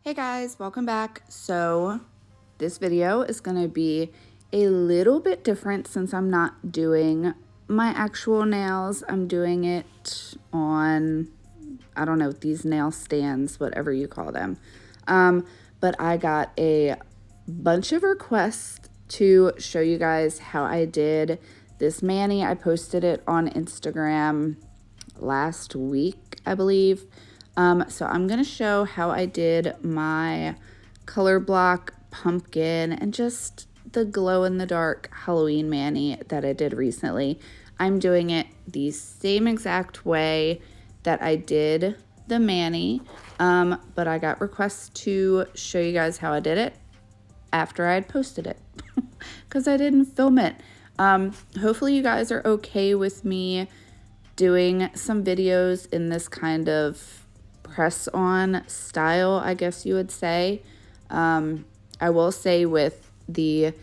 Hey guys, welcome back. So this video is going to be a little bit different since I'm not doing my actual nails. I'm doing it on, I don't know, these nail stands, whatever you call them. But I got a bunch of requests to show you guys how I did this mani. I posted it on Instagram last week, I believe. So I'm going to show how I did my color block pumpkin and just the glow in the dark Halloween mani that I did recently. I'm doing it the same exact way that I did the mani, but I got requests to show you guys how I did it after I had posted it because I didn't film it. Hopefully you guys are okay with me doing some videos in this kind of press on style, I guess you would say. I will say with the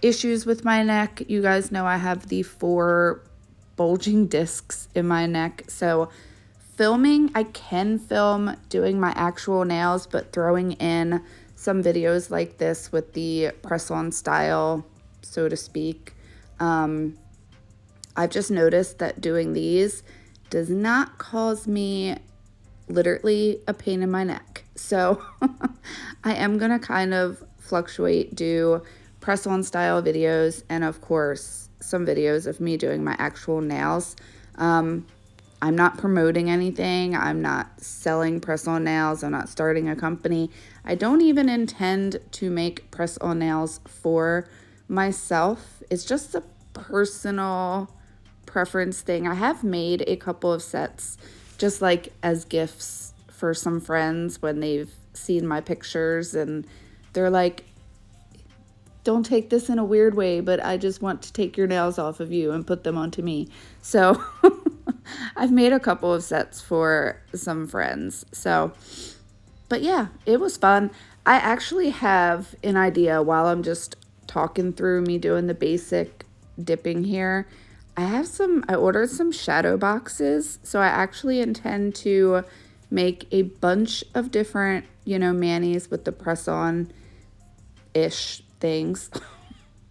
issues with my neck, you guys know I have the 4 bulging discs in my neck. So filming, I can film doing my actual nails, but throwing in some videos like this with the press on style, so to speak, I've just noticed that doing these does not cause me literally a pain in my neck. So I am going to kind of fluctuate, do press on style videos, and of course some videos of me doing my actual nails. I'm not promoting anything. I'm not selling press on nails. I'm not starting a company. I don't even intend to make press on nails for myself. It's just a personal preference thing. I have made a couple of sets just like as gifts for some friends when they've seen my pictures and they're like, don't take this in a weird way, but I just want to take your nails off of you and put them onto me. So I've made a couple of sets for some friends. So, but yeah, it was fun. I actually have an idea while I'm just talking through me doing the basic dipping here. I ordered some shadow boxes, so I actually intend to make a bunch of different, manis with the press-on-ish things,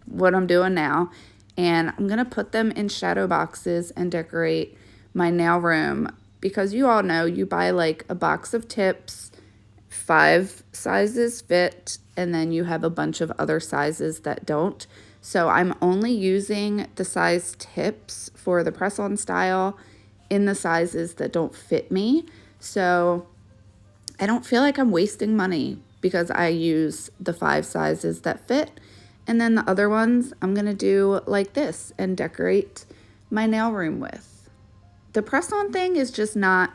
what I'm doing now, and I'm going to put them in shadow boxes and decorate my nail room, because you all know you buy like a box of tips, 5 sizes fit, and then you have a bunch of other sizes that don't. So I'm only using the size tips for the press-on style in the sizes that don't fit me. So I don't feel like I'm wasting money because I use the 5 sizes that fit. And then the other ones I'm going to do like this and decorate my nail room with. The press-on thing is just not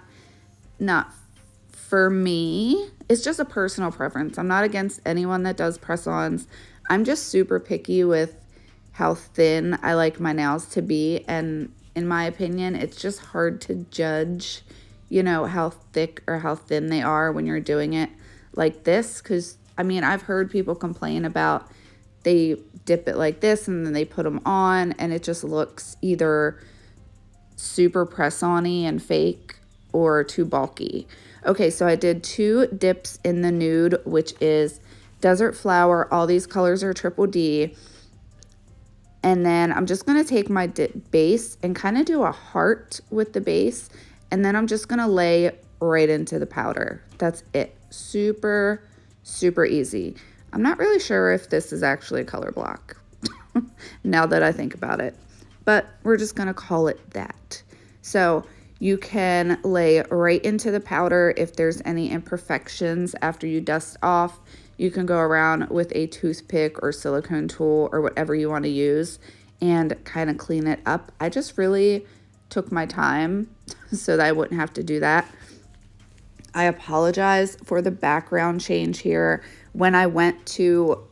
for me. It's just a personal preference. I'm not against anyone that does press-ons. I'm just super picky with how thin I like my nails to be, and in my opinion, it's just hard to judge, how thick or how thin they are when you're doing it like this, because, I've heard people complain about they dip it like this and then they put them on, and it just looks either super press-on-y and fake or too bulky. Okay, so I did 2 dips in the nude, which is Desert Flower. All these colors are triple D. And then I'm just going to take my dip base and kind of do a heart with the base. And then I'm just going to lay right into the powder. That's it. Super, super easy. I'm not really sure if this is actually a color block now that I think about it. But we're just going to call it that. So you can lay right into the powder. If there's any imperfections after you dust off, you can go around with a toothpick or silicone tool or whatever you want to use and kind of clean it up. I just really took my time so that I wouldn't have to do that. I apologize for the background change here. When I went to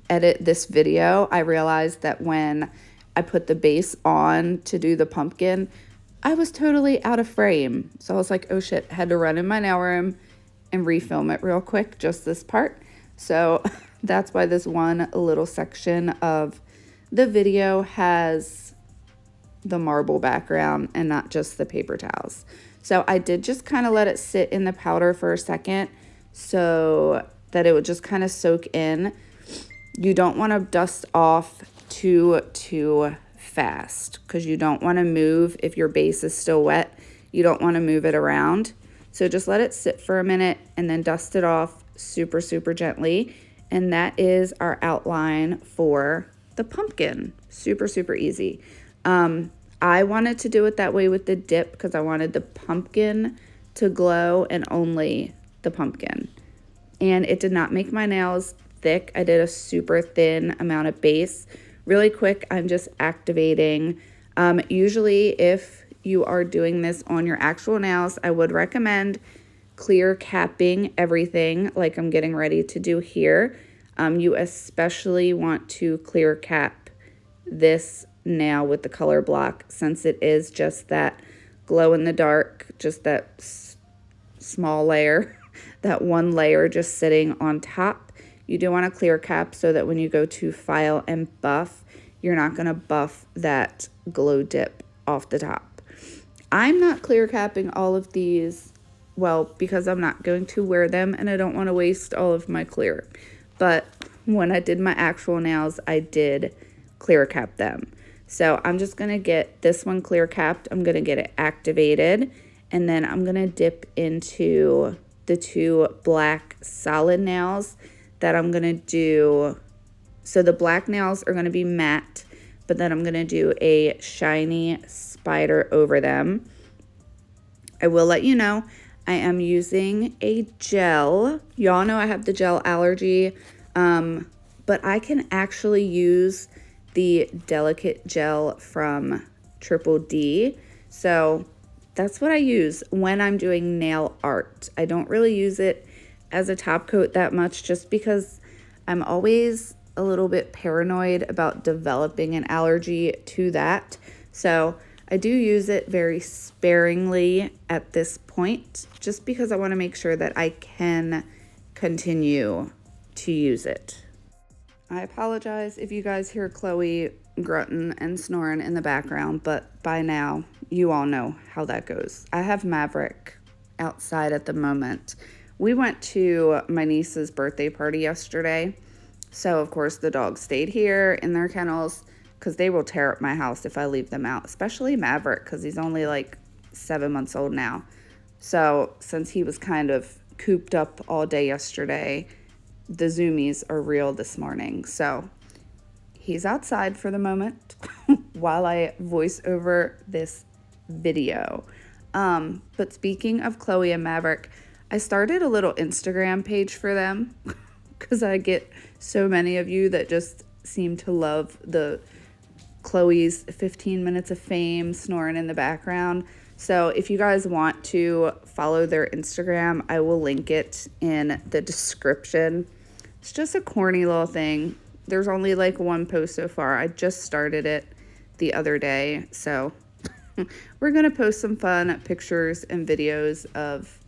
edit this video, I realized that when I put the base on to do the pumpkin, I was totally out of frame. So I was like, oh shit, had to run in my nail room and refilm it real quick, just this part. So that's why this one little section of the video has the marble background and not just the paper towels. So I did just kind of let it sit in the powder for a second so that it would just kind of soak in. You don't want to dust off too fast because you don't want to move. If your base is still wet, you don't want to move it around. So just let it sit for a minute and then dust it off super gently. And that is our outline for the pumpkin. Super easy. I wanted to do it that way with the dip because I wanted the pumpkin to glow and only the pumpkin. And it did not make my nails thick. I did a super thin amount of base. Really quick, I'm just activating. Usually if you are doing this on your actual nails, I would recommend clear capping everything like I'm getting ready to do here. You especially want to clear cap this nail with the color block since it is just that glow in the dark, just that small layer, that one layer just sitting on top. You do want to clear cap so that when you go to file and buff, you're not going to buff that glow dip off the top. I'm not clear capping all of these, well, because I'm not going to wear them and I don't want to waste all of my clear. But when I did my actual nails, I did clear cap them. So I'm just going to get this one clear capped. I'm going to get it activated. And then I'm going to dip into the two black solid nails that I'm going to do. So the black nails are going to be matte, but then I'm going to do a shiny spider over them. I will let you know I am using a gel. Y'all know I have the gel allergy, but I can actually use the delicate gel from Triple D. So that's what I use when I'm doing nail art. I don't really use it as a top coat that much just because I'm always a little bit paranoid about developing an allergy to that. So I do use it very sparingly at this point just because I want to make sure that I can continue to use it. I apologize if you guys hear Chloe grunting and snoring in the background, but by now you all know how that goes. I have Maverick outside at the moment. We went to my niece's birthday party yesterday, so of course the dogs stayed here in their kennels because they will tear up my house if I leave them out, especially Maverick because he's only like 7 months old now. So since he was kind of cooped up all day yesterday, the zoomies are real this morning. So he's outside for the moment while I voice over this video. But speaking of Chloe and Maverick, I started a little Instagram page for them because I get so many of you that just seem to love the Chloe's 15 minutes of fame snoring in the background. So if you guys want to follow their Instagram, I will link it in the description. It's just a corny little thing. There's only like one post so far. I just started it the other day. So we're going to post some fun pictures and videos of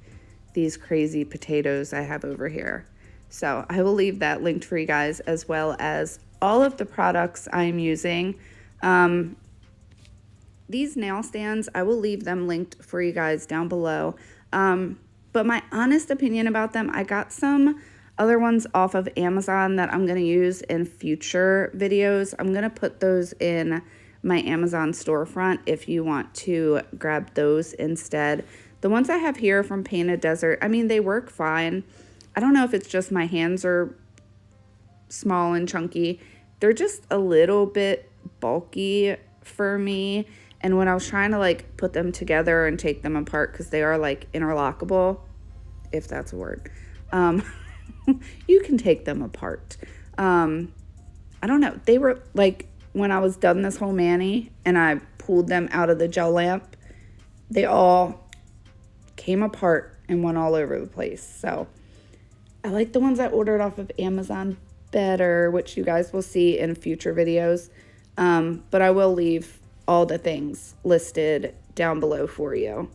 these crazy potatoes I have over here. So I will leave that linked for you guys as well as all of the products I'm using. These nail stands, I will leave them linked for you guys down below. But my honest opinion about them, I got some other ones off of Amazon that I'm going to use in future videos. I'm going to put those in my Amazon storefront if you want to grab those instead. The ones I have here from Painted Desert, I mean, they work fine. I don't know if it's just my hands are small and chunky. They're just a little bit bulky for me. And when I was trying to like put them together and take them apart, because they are like interlockable, if that's a word, you can take them apart. I don't know. They were like, when I was done this whole mani and I pulled them out of the gel lamp, they all came apart and went all over the place. So I like the ones I ordered off of Amazon better, which you guys will see in future videos. But I will leave all the things listed down below for you.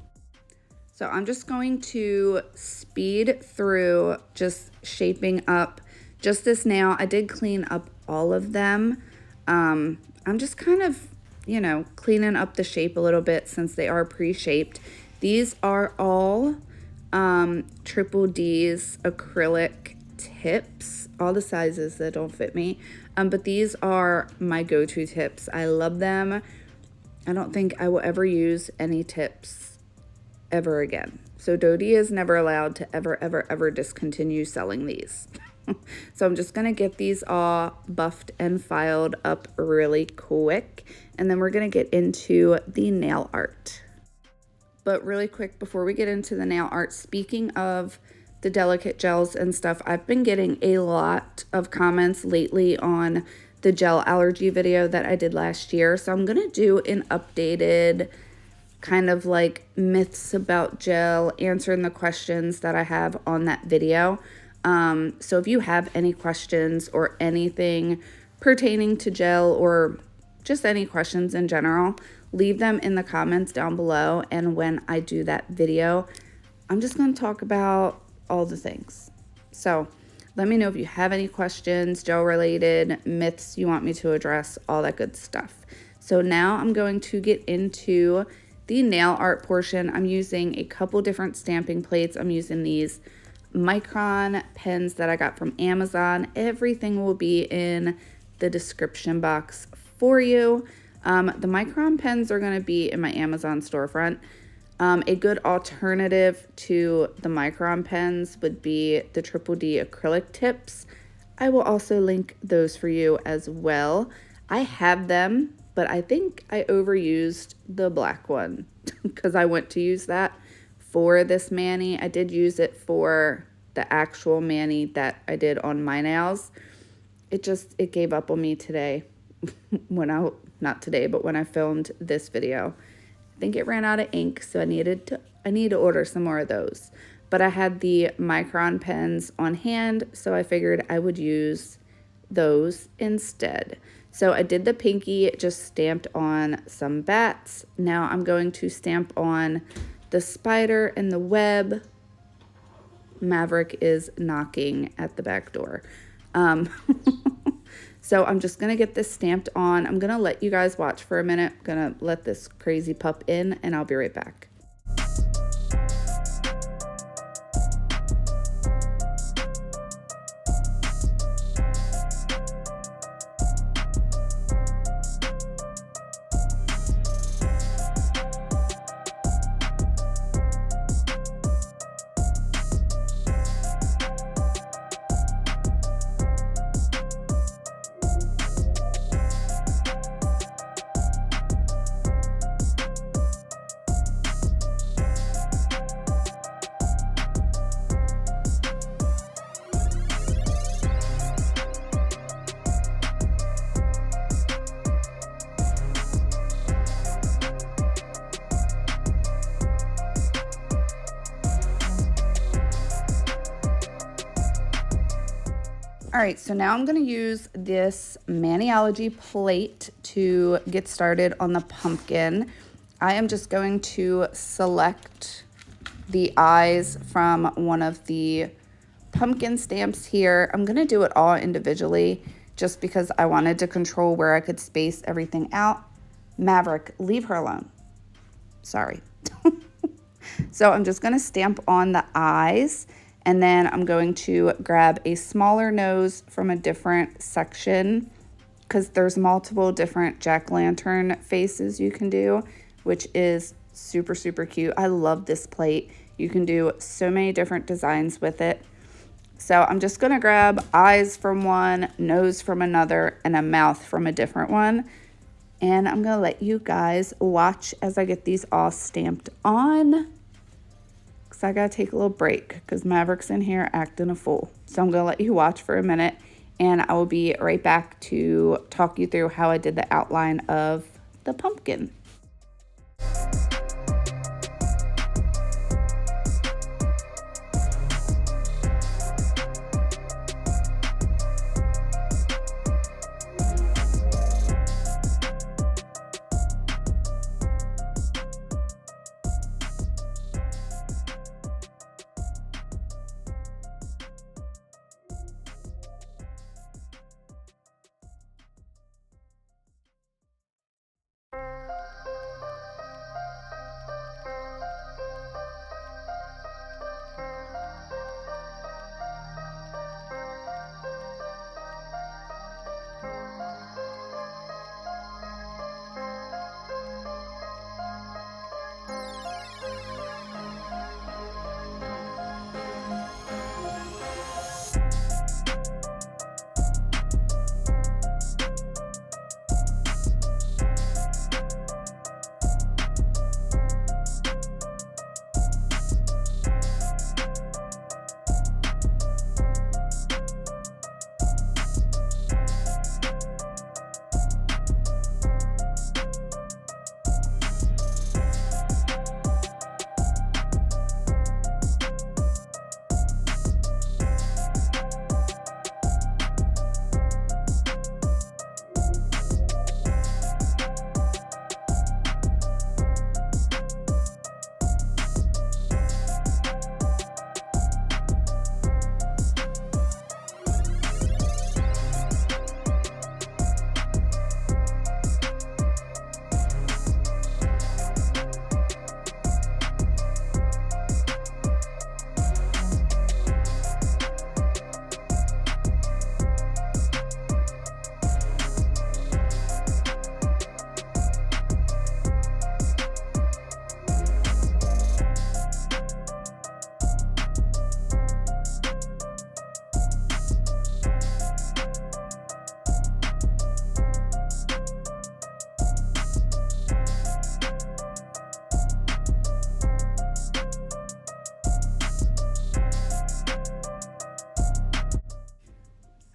So I'm just going to speed through just shaping up just this nail. I did clean up all of them. I'm just kind of, you know, cleaning up the shape a little bit since they are pre-shaped. These are all Triple D's acrylic tips, all the sizes that don't fit me. But these are my go-to tips. I love them. I don't think I will ever use any tips ever again. So Dodie is never allowed to ever discontinue selling these. So I'm just going to get these all buffed and filed up really quick. And then we're going to get into the nail art. But really quick, before we get into the nail art, speaking of the delicate gels and stuff, I've been getting a lot of comments lately on the gel allergy video that I did last year. So I'm going to do an updated kind of like myths about gel, answering the questions that I have on that video. So if you have any questions or anything pertaining to gel or just any questions in general, leave them in the comments down below. And when I do that video, I'm just going to talk about all the things. So let me know if you have any questions, gel related, myths you want me to address, all that good stuff. So now I'm going to get into the nail art portion. I'm using a couple different stamping plates. I'm using these micron pens that I got from Amazon. Everything will be in the description box for you. The micron pens are going to be in my Amazon storefront. A good alternative to the micron pens would be the Triple D acrylic tips. I will also link those for you as well. I have them, but I think I overused the black one because I went to use that for this mani. I did use it for the actual mani that I did on my nails. It gave up on me today not today, but when I filmed this video. I think it ran out of ink, so I need to order some more of those. But I had the micron pens on hand, so I figured I would use those instead. So I did the pinky, just stamped on some bats. Now I'm going to stamp on the spider and the web. Maverick is knocking at the back door. So I'm just going to get this stamped on. I'm going to let you guys watch for a minute. I'm going to let this crazy pup in, and I'll be right back. All right, so now I'm going to use this Maniology plate to get started on the pumpkin. I am just going to select the eyes from one of the pumpkin stamps here. I'm going to do it all individually just because I wanted to control where I could space everything out. Maverick, leave her alone. Sorry. So I'm just going to stamp on the eyes. And then I'm going to grab a smaller nose from a different section because there's multiple different jack-o'-lantern faces you can do, which is super, super cute. I love this plate. You can do so many different designs with it. So I'm just going to grab eyes from one, nose from another, and a mouth from a different one. And I'm going to let you guys watch as I get these all stamped on. I gotta take a little break because Maverick's in here acting a fool. So I'm gonna let you watch for a minute and I will be right back to talk you through how I did the outline of the pumpkin.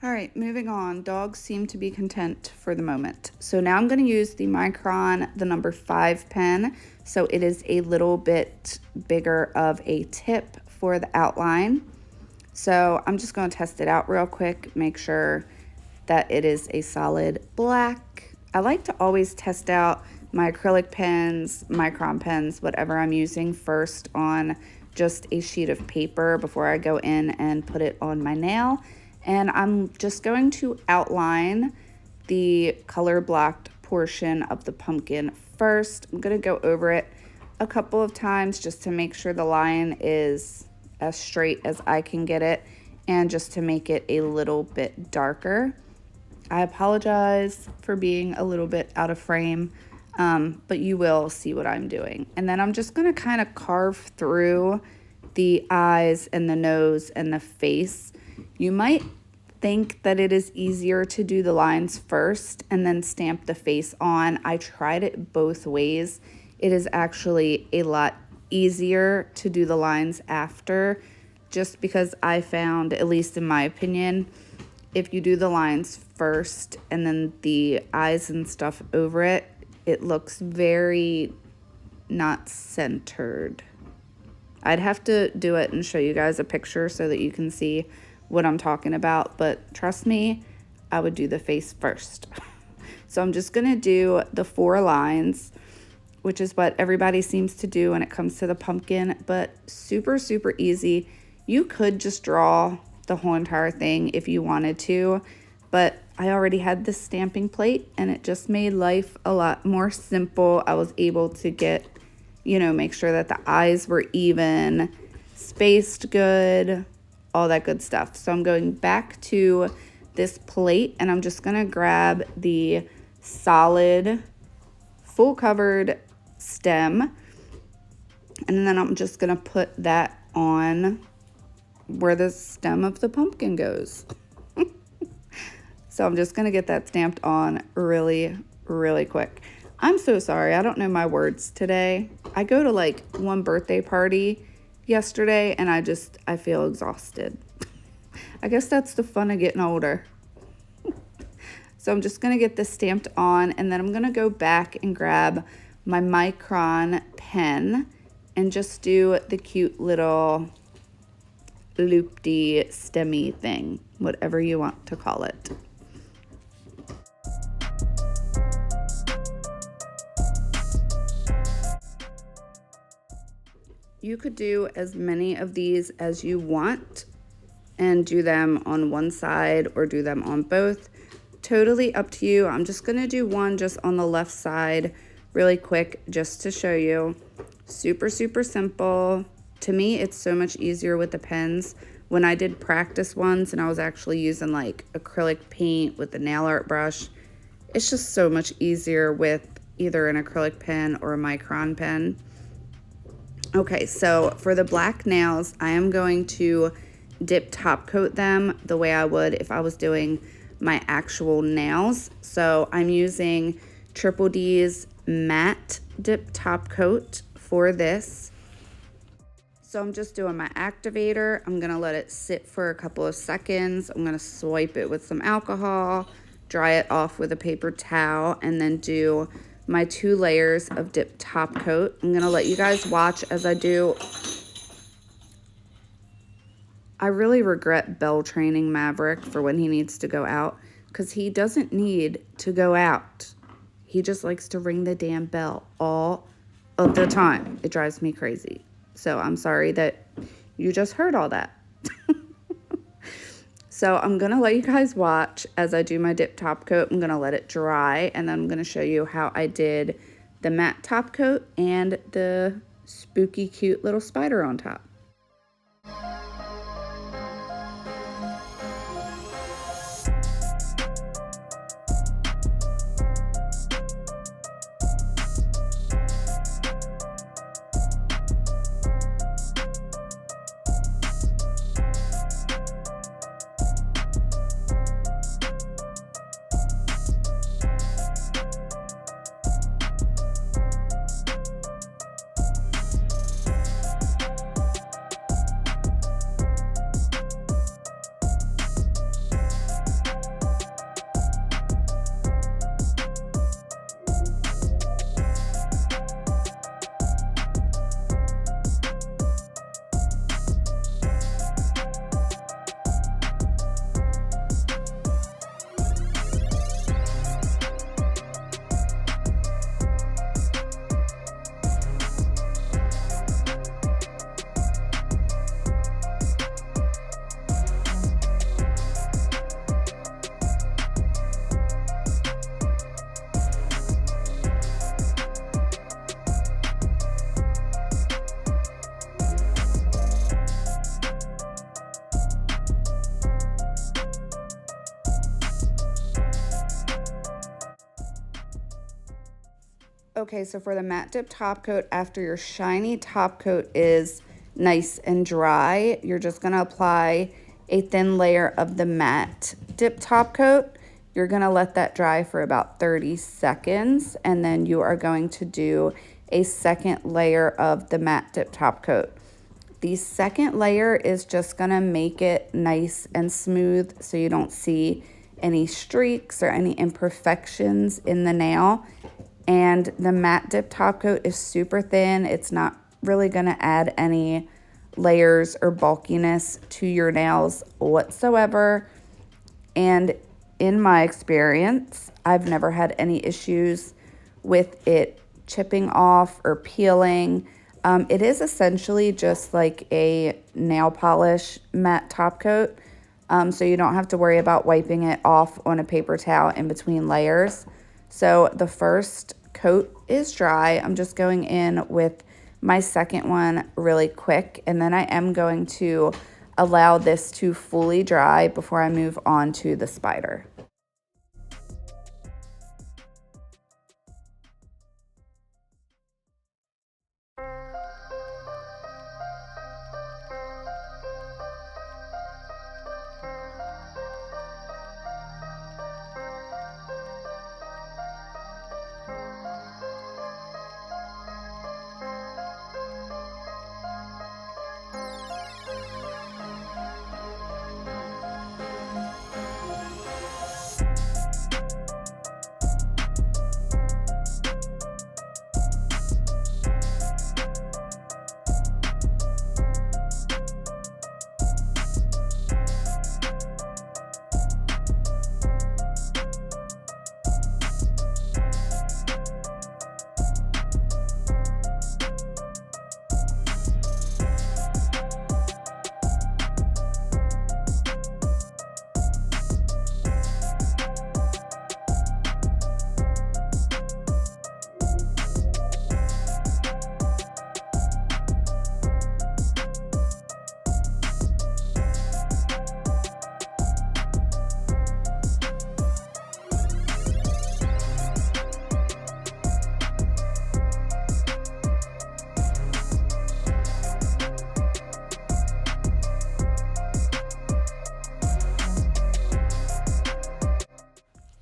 All right, moving on. Dogs seem to be content for the moment. So now I'm going to use the Micron, the number 5 pen. So it is a little bit bigger of a tip for the outline. So I'm just going to test it out real quick, make sure that it is a solid black. I like to always test out my acrylic pens, Micron pens, whatever I'm using first on just a sheet of paper before I go in and put it on my nail. And I'm just going to outline the color blocked portion of the pumpkin first. I'm going to go over it a couple of times just to make sure the line is as straight as I can get it and just to make it a little bit darker. I apologize for being a little bit out of frame, but you will see what I'm doing. And then I'm just going to kind of carve through the eyes and the nose and the face. You might think that it is easier to do the lines first and then stamp the face on. I tried it both ways. It is actually a lot easier to do the lines after, just because I found, at least in my opinion, if you do the lines first and then the eyes and stuff over it, it looks very not centered. I'd have to do it and show you guys a picture so that you can see what I'm talking about, but trust me, I would do the face first. So I'm just gonna do the 4 lines, which is what everybody seems to do when it comes to the pumpkin, but super, super easy. You could just draw the whole entire thing if you wanted to, but I already had this stamping plate and it just made life a lot more simple. I was able to get, make sure that the eyes were even, spaced good, all that good stuff. So I'm going back to this plate and I'm just gonna grab the solid, full covered stem, and then I'm just gonna put that on where the stem of the pumpkin goes. So I'm just gonna get that stamped on really, really quick. I'm so sorry, I don't know my words today. I go to like one birthday party yesterday and I feel exhausted. I guess that's the fun of getting older. So I'm just gonna get this stamped on and then I'm gonna go back and grab my Micron pen and just do the cute little loopy stemmy thing, whatever you want to call it. You could do as many of these as you want and do them on one side or do them on both. Totally up to you. I'm just gonna do one just on the left side really quick just to show you. Super, super simple. To me, it's so much easier with the pens. When I did practice ones and I was actually using like acrylic paint with the nail art brush, it's just so much easier with either an acrylic pen or a Micron pen. Okay, so for the black nails, I am going to dip top coat them the way I would if I was doing my actual nails. So I'm using Triple D's matte dip top coat for this. So I'm just doing my activator. I'm gonna let it sit for a couple of seconds. I'm gonna swipe it with some alcohol, dry it off with a paper towel, and then do my 2 layers of dip top coat. I'm gonna let you guys watch as I do. I really regret bell training Maverick for when he needs to go out, because he doesn't need to go out. He just likes to ring the damn bell all of the time. It drives me crazy. So I'm sorry that you just heard all that. So I'm gonna let you guys watch as I do my dip top coat. I'm gonna let it dry and then I'm gonna show you how I did the matte top coat and the spooky cute little spider on top. Okay, so for the matte dip top coat, after your shiny top coat is nice and dry, you're just going to apply a thin layer of the matte dip top coat. You're going to let that dry for about 30 seconds, and then you are going to do a second layer of the matte dip top coat. The second layer is just going to make it nice and smooth so you don't see any streaks or any imperfections in the nail. And the matte dip top coat is super thin. It's not really going to add any layers or bulkiness to your nails whatsoever. And in my experience, I've never had any issues with it chipping off or peeling. It is essentially just like a nail polish matte top coat. So you don't have to worry about wiping it off on a paper towel in between layers. So the first coat is dry. I'm just going in with my second one really quick, and then I am going to allow this to fully dry before I move on to the spider.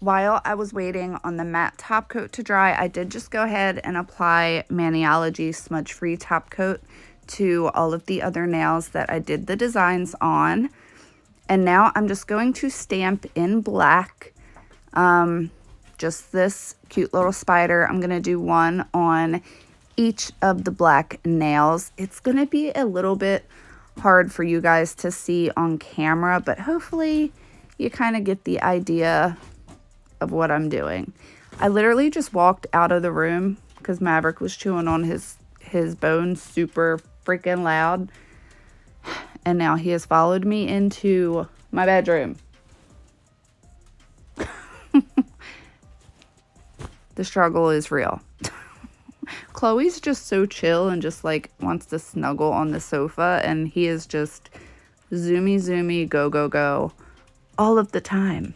While I was waiting on the matte top coat to dry, I did just go ahead and apply Allergy Smudge Free Top Coat to all of the other nails that I did the designs on. And now I'm just going to stamp in black just this cute little spider. I'm going to do one on each of the black nails. It's going to be a little bit hard for you guys to see on camera, but hopefully you kind of get the idea of what I'm doing. I literally just walked out of the room because Maverick was chewing on his bones super freaking loud, and now he has followed me into my bedroom. The struggle is real. Chloe's just so chill and just like wants to snuggle on the sofa, and he is just zoomy, go all of the time.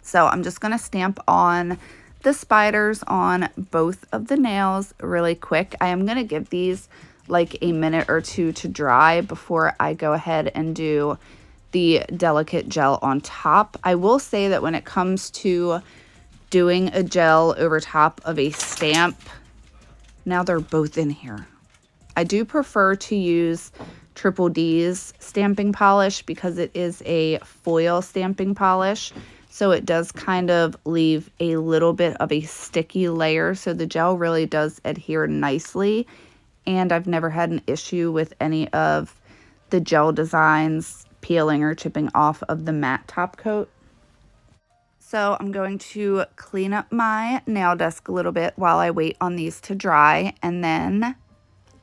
So I'm just going to stamp on the spiders on both of the nails really quick. I am going to give these like a minute or two to dry before I go ahead and do the delicate gel on top. I will say that when it comes to doing a gel over top of a stamp, now they're both in here. I do prefer to use Triple D's stamping polish because it is a foil stamping polish. So it does kind of leave a little bit of a sticky layer. So the gel really does adhere nicely. And I've never had an issue with any of the gel designs peeling or chipping off of the matte top coat. So I'm going to clean up my nail desk a little bit while I wait on these to dry. And then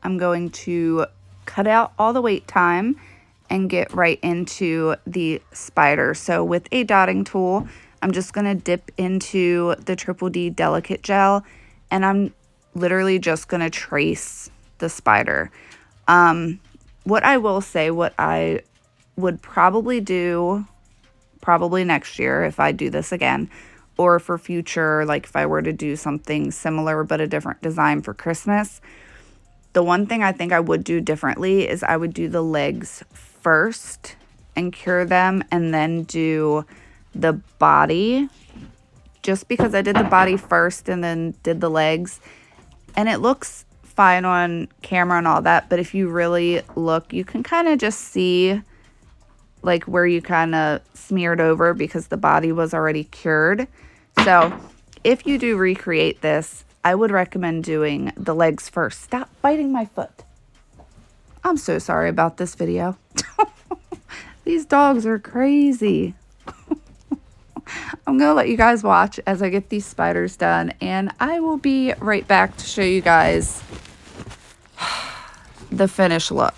I'm going to cut out all the wait time and get right into the spider. So with a dotting tool, I'm just going to dip into the Triple D Delicate Gel, and I'm literally just going to trace the spider. What I will say, what I would probably do, probably next year if I do this again, or for future, like if I were to do something similar but a different design for Christmas. The one thing I think I would do differently is I would do the legs first and cure them and then do the body, just because I did the body first and then did the legs, and it looks fine on camera and all that, but if you really look, you can kind of just see like where you kind of smeared over because the body was already cured. So if you do recreate this, I would recommend doing the legs first. Stop biting my foot. I'm so sorry about this video. These dogs are crazy. I'm going to let you guys watch as I get these spiders done, and I will be right back to show you guys the finished look.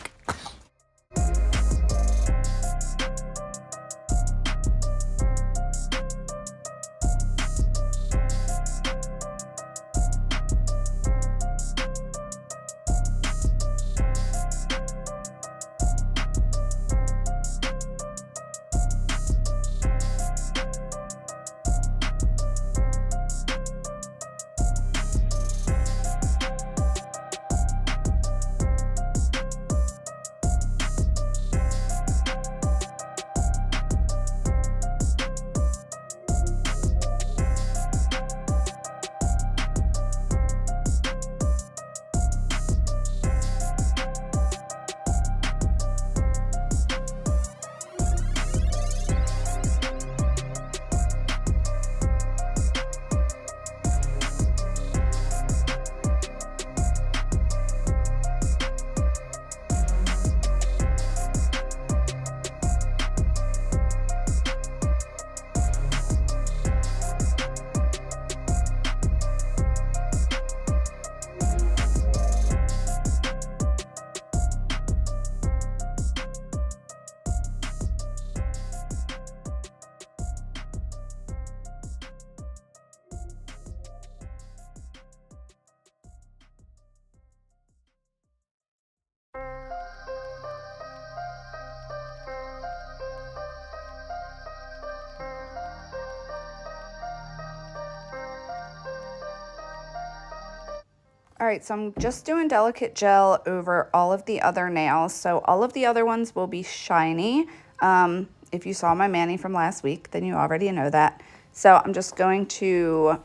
All right, so I'm just doing delicate gel over all of the other nails. So all of the other ones will be shiny. If you saw my mani from last week, then you already know that. So I'm just going to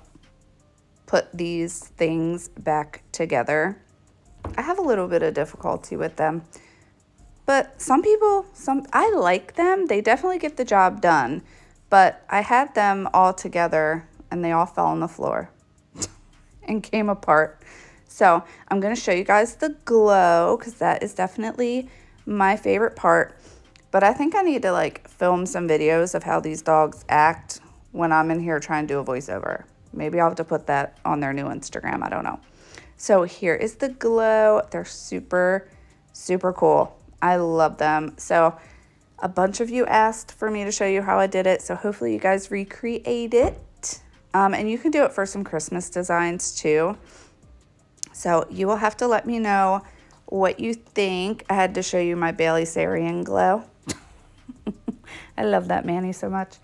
put these things back together. I have a little bit of difficulty with them, but I like them. They definitely get the job done, but I had them all together and they all fell on the floor and came apart. So I'm going to show you guys the glow because that is definitely my favorite part. But I think I need to like film some videos of how these dogs act when I'm in here trying to do a voiceover. Maybe I'll have to put that on their new Instagram. I don't know. So here is the glow. They're super, super cool. I love them. So a bunch of you asked for me to show you how I did it. So hopefully you guys recreate it. And you can do it for some Christmas designs too. So you will have to let me know what you think. I had to show you my Bailey Sarian glow. I love that mani so much.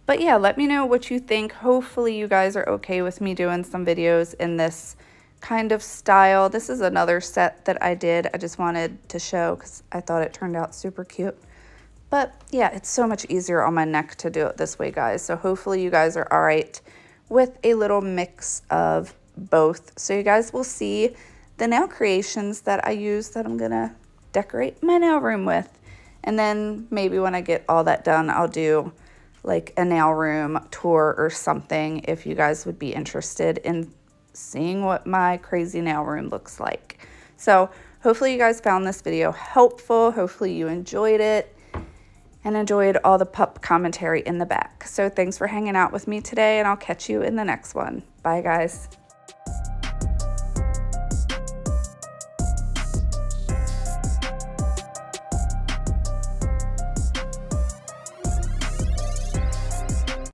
But yeah, let me know what you think. Hopefully you guys are okay with me doing some videos in this kind of style. This is another set that I did. I just wanted to show because I thought it turned out super cute. But yeah, it's so much easier on my neck to do it this way, guys. So hopefully you guys are all right with a little mix of both. So you guys will see the nail creations that I use that I'm gonna decorate my nail room with. And then maybe when I get all that done, I'll do like a nail room tour or something if you guys would be interested in seeing what my crazy nail room looks like. So hopefully you guys found this video helpful. Hopefully you enjoyed it and enjoyed all the pup commentary in the back. So thanks for hanging out with me today, and I'll catch you in the next one. Bye, guys.